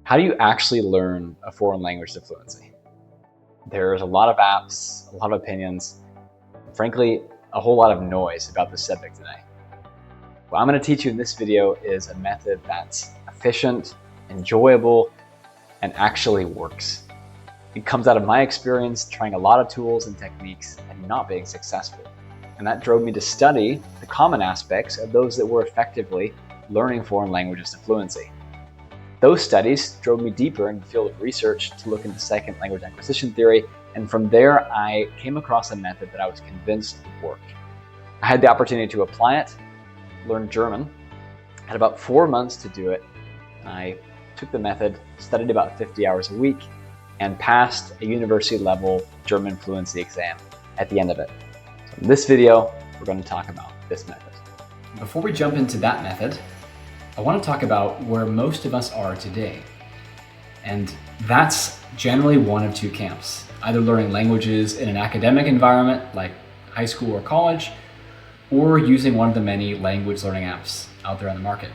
How do you actually learn a foreign language to fluency? There's a lot of apps, a lot of opinions, and frankly, a whole lot of noise about this subject today. What I'm going to teach you in this video is a method that's efficient, enjoyable, and actually works. It comes out of my experience trying a lot of tools and techniques and not being successful. And that drove me to study the common aspects of those that were effectively learning foreign languages to fluency. Those studies drove me deeper in the field of research to look into second language acquisition theory, and from there I came across a method that I was convinced would work. I had the opportunity to apply it, learn German. I had about 4 months to do it. I took the method, studied about 50 hours a week, and passed a university level German fluency exam at the end of it. So in this video, we're going to talk about this method. Before we jump into that method, I want to talk about where most of us are today. And that's generally one of two camps, either learning languages in an academic environment like high school or college, or using one of the many language learning apps out there on the market.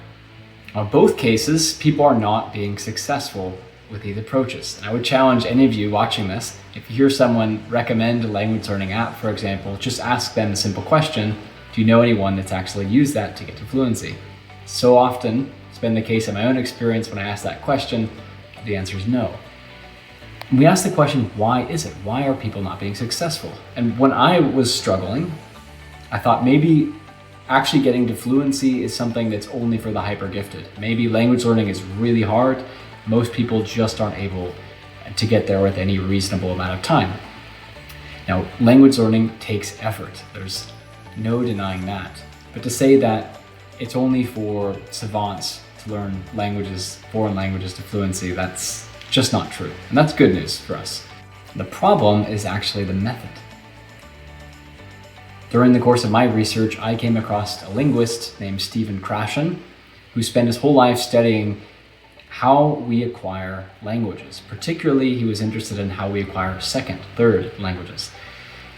In both cases, people are not being successful with these approaches. And I would challenge any of you watching this, if you hear someone recommend a language learning app, for example, just ask them the simple question, do you know anyone that's actually used that to get to fluency? So often, it's been the case in my own experience when I ask that question, the answer is no. And we ask the question, why is it? Why are people not being successful? And when I was struggling, I thought maybe actually getting to fluency is something that's only for the hyper gifted. Maybe language learning is really hard. Most people just aren't able to get there with any reasonable amount of time. Now, language learning takes effort. There's no denying that. But to say that it's only for savants to learn languages, foreign languages to fluency, that's just not true. And that's good news for us. The problem is actually the method. During the course of my research, I came across a linguist named Stephen Krashen, who spent his whole life studying how we acquire languages. Particularly, he was interested in how we acquire second, third languages.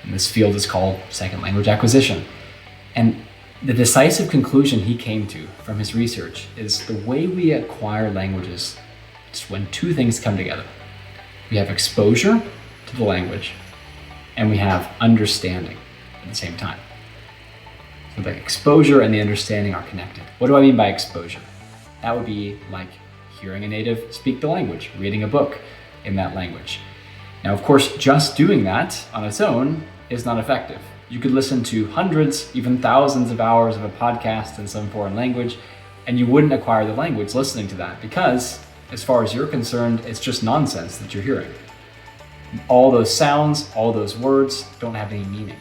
And this field is called second language acquisition. And the decisive conclusion he came to from his research is the way we acquire languages is when two things come together. We have exposure to the language and we have understanding at the same time. So the exposure and the understanding are connected. What do I mean by exposure? That would be like hearing a native speak the language, reading a book in that language. Now, of course, just doing that on its own is not effective. You could listen to hundreds, even thousands of hours of a podcast in some foreign language, and you wouldn't acquire the language listening to that because, as far as you're concerned, it's just nonsense that you're hearing. All those sounds, all those words don't have any meaning.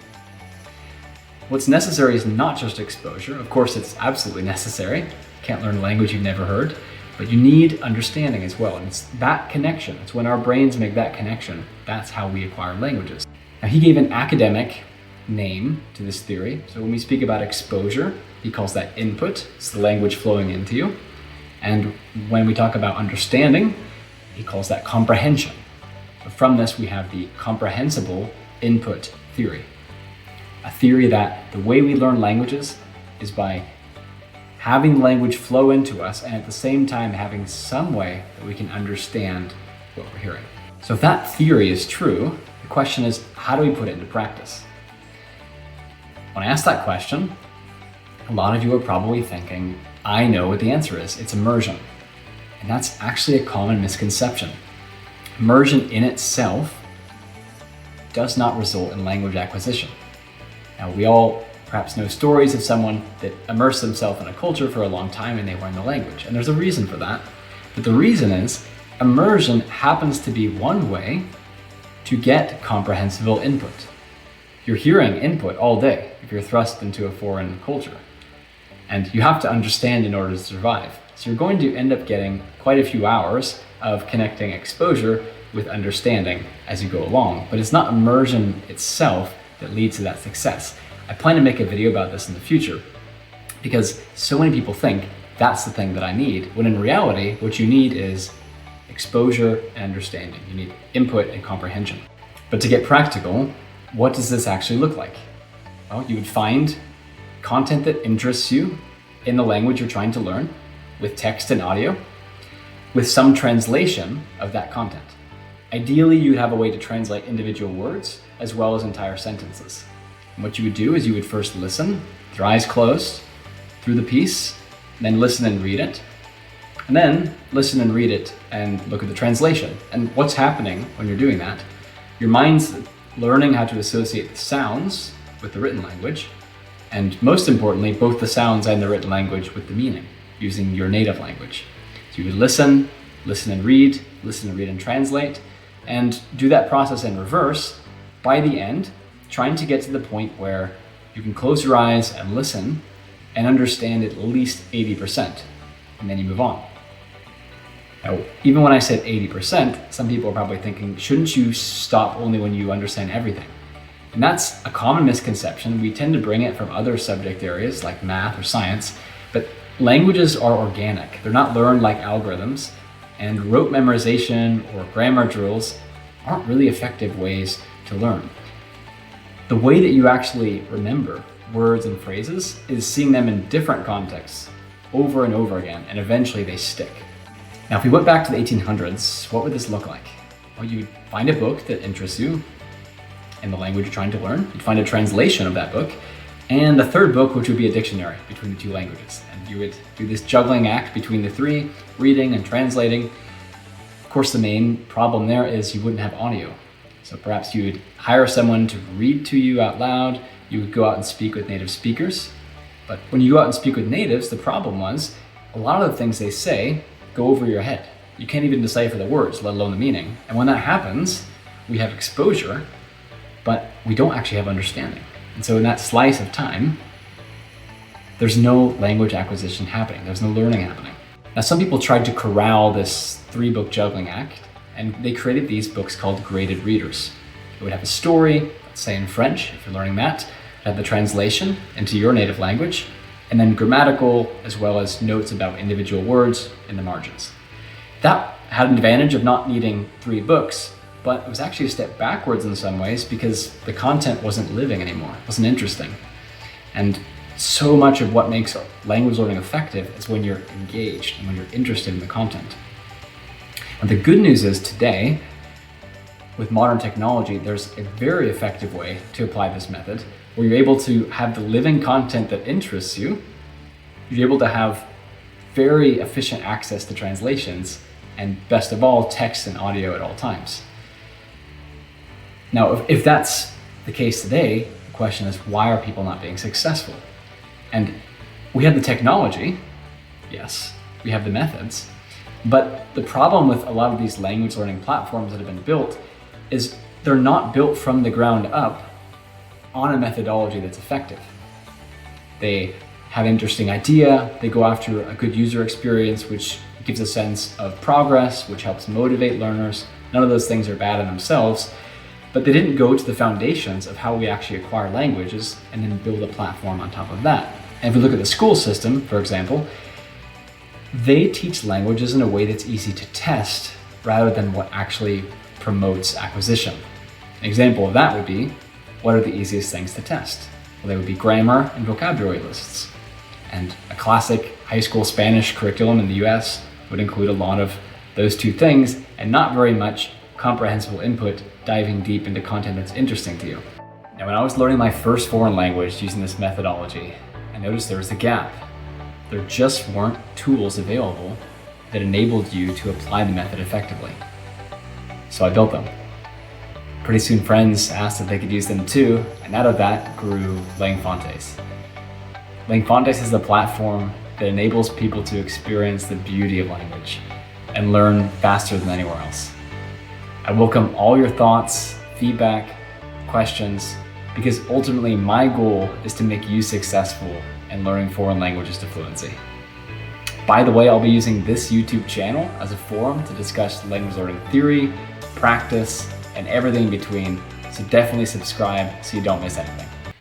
What's necessary is not just exposure. Of course, it's absolutely necessary. You can't learn a language you've never heard, but you need understanding as well. And it's that connection. It's when our brains make that connection. That's how we acquire languages. Now, he gave an academic name to this theory. So when we speak about exposure, he calls that input. It's the language flowing into you. And when we talk about understanding, he calls that comprehension. So from this, we have the comprehensible input theory. A theory that the way we learn languages is by having language flow into us and at the same time having some way that we can understand what we're hearing. So if that theory is true, the question is, how do we put it into practice? When I ask that question, a lot of you are probably thinking, I know what the answer is. It's immersion. And that's actually a common misconception. Immersion in itself does not result in language acquisition. Now, we all perhaps know stories of someone that immersed themselves in a culture for a long time and they learned the language. And there's a reason for that. But the reason is immersion happens to be one way to get comprehensible input. You're hearing input all day if you're thrust into a foreign culture. And you have to understand in order to survive. So you're going to end up getting quite a few hours of connecting exposure with understanding as you go along. But it's not immersion itself that leads to that success. I plan to make a video about this in the future because so many people think that's the thing that I need, when in reality, what you need is exposure and understanding. You need input and comprehension. But to get practical, what does this actually look like? Well, you would find content that interests you in the language you're trying to learn with text and audio. with some translation of that content. Ideally, you'd have a way to translate individual words as well as entire sentences. And what you would do is you would first listen, with your eyes closed, through the piece, then listen and read it, and then listen and read it and look at the translation. And what's happening when you're doing that, your mind's learning how to associate the sounds with the written language, and most importantly, both the sounds and the written language with the meaning, using your native language. So you would listen and read and translate, and do that process in reverse. By the end, trying to get to the point where you can close your eyes and listen and understand at least 80%, and then you move on. Now, even when I said 80%, some people are probably thinking, shouldn't you stop only when you understand everything? And that's a common misconception. We tend to bring it from other subject areas like math or science, but languages are organic. They're not learned like algorithms, and rote memorization or grammar drills aren't really effective ways to learn. The way that you actually remember words and phrases is seeing them in different contexts over and over again, and eventually they stick. Now, if we went back to the 1800s, what would this look like? Well, you'd find a book that interests you in the language you're trying to learn. You'd find a translation of that book, and a third book, which would be a dictionary between the two languages. And you would do this juggling act between the three, reading and translating. Of course, the main problem there is you wouldn't have audio. So perhaps you would hire someone to read to you out loud. You would go out and speak with native speakers. But when you go out and speak with natives, the problem was a lot of the things they say go over your head. You can't even decipher the words, let alone the meaning. And when that happens, we have exposure, but we don't actually have understanding. And so in that slice of time, there's no language acquisition happening. There's no learning happening. Now, some people tried to corral this 3-book juggling act, and they created these books called graded readers. It would have a story, let's say in French, if you're learning that, have the translation into your native language, and then grammatical as well as notes about individual words in the margins. That had an advantage of not needing 3 books, but it was actually a step backwards in some ways because the content wasn't living anymore, it wasn't interesting. And so much of what makes language learning effective is when you're engaged and when you're interested in the content. And the good news is today, with modern technology, there's a very effective way to apply this method where you're able to have the living content that interests you. You're able to have very efficient access to translations, and best of all, text and audio at all times. Now, if that's the case today, the question is, why are people not being successful? And we have the technology, yes, we have the methods, but the problem with a lot of these language learning platforms that have been built is they're not built from the ground up on a methodology that's effective. They have an interesting idea, they go after a good user experience, which gives a sense of progress, which helps motivate learners. None of those things are bad in themselves, but they didn't go to the foundations of how we actually acquire languages and then build a platform on top of that. And if we look at the school system, for example, they teach languages in a way that's easy to test rather than what actually promotes acquisition. An example of that would be, what are the easiest things to test? Well, they would be grammar and vocabulary lists. And a classic high school Spanish curriculum in the US would include a lot of those two things and not very much comprehensible input diving deep into content that's interesting to you. Now, when I was learning my first foreign language using this methodology, I noticed there was a gap. There just weren't tools available that enabled you to apply the method effectively. So I built them. Pretty soon friends asked if they could use them too, and out of that grew Langfontes. Langfontes is the platform that enables people to experience the beauty of language and learn faster than anywhere else. I welcome all your thoughts, feedback, questions, because ultimately my goal is to make you successful in learning foreign languages to fluency. By the way, I'll be using this YouTube channel as a forum to discuss language learning theory, practice, and everything in between, so definitely subscribe so you don't miss anything.